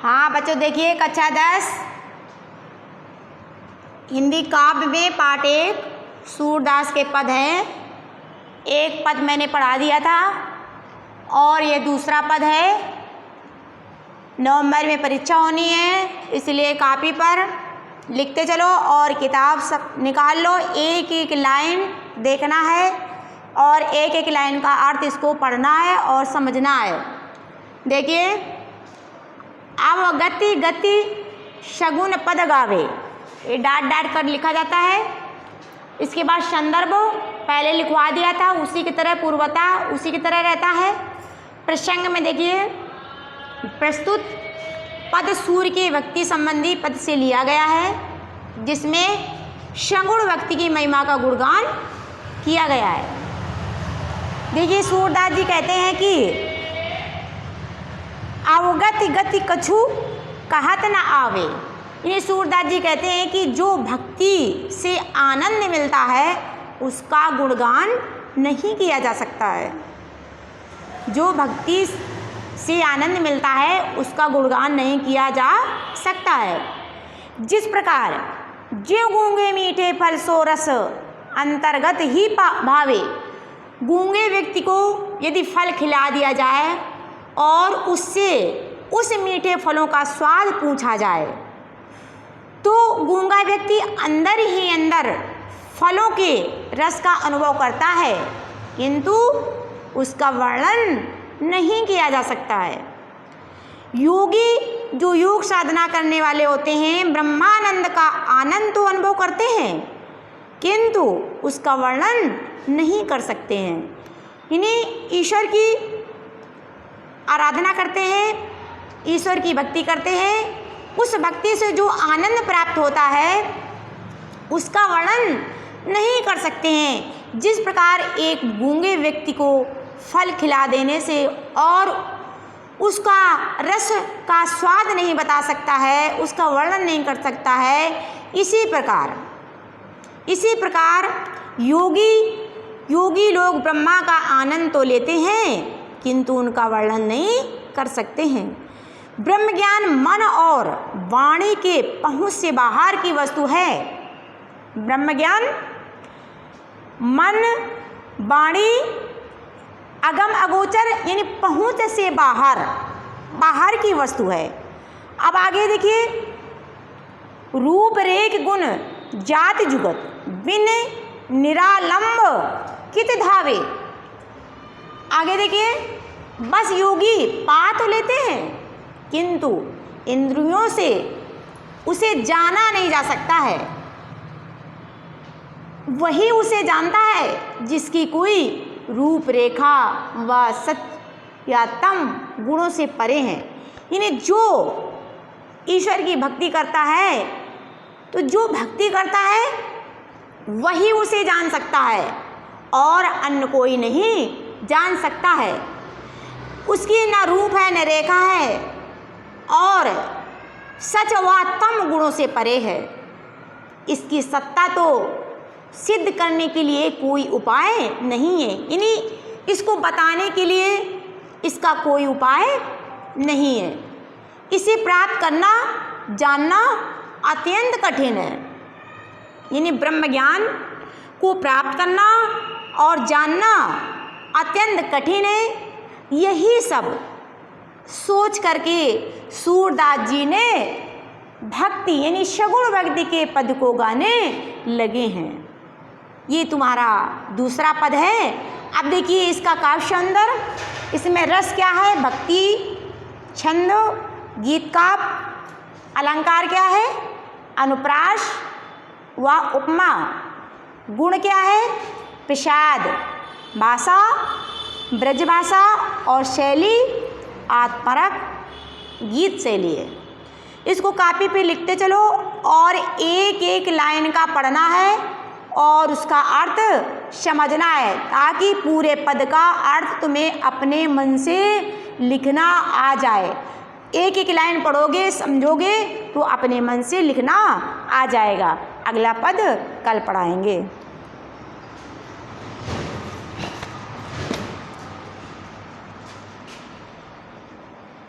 हाँ बच्चों देखिए कक्षा 10 हिंदी काव्य में पाठ 1 सूरदास के पद हैं। एक पद मैंने पढ़ा दिया था और ये दूसरा पद है। नवंबर में परीक्षा होनी है, इसलिए कॉपी पर लिखते चलो और किताब सब निकाल लो। एक एक लाइन देखना है और एक एक लाइन का अर्थ इसको पढ़ना है और समझना है। देखिए, अब गति गति शगुन पद गावे, ये डाट डाट कर लिखा जाता है। इसके बाद संदर्भ पहले लिखवा दिया था, उसी की तरह पूर्वता उसी की तरह रहता है। प्रसंग में देखिए, प्रस्तुत पद सूर्य के व्यक्ति संबंधी पद से लिया गया है, जिसमें सगुण व्यक्ति की महिमा का गुणगान किया गया है। देखिए, सूरदास जी कहते हैं कि अवगति गति कछु कहत न आवे। ये सूरदास जी कहते हैं कि जो भक्ति से आनंद मिलता है उसका गुणगान नहीं किया जा सकता है। जो भक्ति से आनंद मिलता है उसका गुणगान नहीं किया जा सकता है। जिस प्रकार ज्यों गूंगे मीठे फल सो रस अंतर्गत ही भावे, गूंगे व्यक्ति को यदि फल खिला दिया जाए और उससे उस मीठे फलों का स्वाद पूछा जाए तो गूंगा व्यक्ति अंदर ही अंदर फलों के रस का अनुभव करता है, किंतु उसका वर्णन नहीं किया जा सकता है। योगी जो योग साधना करने वाले होते हैं ब्रह्मानंद का आनंद तो अनुभव करते हैं, किंतु उसका वर्णन नहीं कर सकते हैं। इन्हें ईश्वर की आराधना करते हैं, ईश्वर की भक्ति करते हैं, उस भक्ति से जो आनंद प्राप्त होता है उसका वर्णन नहीं कर सकते हैं। जिस प्रकार एक गूंगे व्यक्ति को फल खिला देने से और उसका रस का स्वाद नहीं बता सकता है, उसका वर्णन नहीं कर सकता है, इसी प्रकार योगी लोग ब्रह्मा का आनंद तो लेते हैं किंतु उनका वर्णन नहीं कर सकते हैं। ब्रह्म ज्ञान मन और वाणी के पहुँच से बाहर की वस्तु है। ब्रह्म ज्ञान मन वाणी अगम अगोचर यानी पहुँच से बाहर की वस्तु है। अब आगे देखिए, रूप रेख गुण जाति जुगत बिन निरालंब कित धावे। आगे देखिए, बस योगी पा तो लेते हैं किंतु इंद्रियों से उसे जाना नहीं जा सकता है। वही उसे जानता है जिसकी कोई रूपरेखा व सत्य या तम गुणों से परे हैं। यानी जो ईश्वर की भक्ति करता है, तो जो भक्ति करता है वही उसे जान सकता है और अन्य कोई नहीं जान सकता है। उसकी न रूप है न रेखा है और सच व तम गुणों से परे है। इसकी सत्ता तो सिद्ध करने के लिए कोई उपाय नहीं है, यानी इसको बताने के लिए इसका कोई उपाय नहीं है। इसे प्राप्त करना जानना अत्यंत कठिन है। यानी ब्रह्म ज्ञान को प्राप्त करना और जानना अत्यंत कठिन है। यही सब सोच करके सूरदास जी ने भक्ति यानी सगुण व्यक्ति के पद को गाने लगे हैं। ये तुम्हारा दूसरा पद है। अब देखिए इसका काव्य अंदर, इसमें रस क्या है, भक्ति, छंद, गीत काव्य, अलंकार क्या है, अनुप्रास व उपमा, गुण क्या है, प्रसाद, भाषा, ब्रजभाषा और शैली आत्मरक गीत शैली है। इसको कॉपी पे लिखते चलो और एक एक लाइन का पढ़ना है और उसका अर्थ समझना है, ताकि पूरे पद का अर्थ तुम्हें अपने मन से लिखना आ जाए। एक एक लाइन पढ़ोगे, समझोगे तो अपने मन से लिखना आ जाएगा। अगला पद कल पढ़ाएंगे।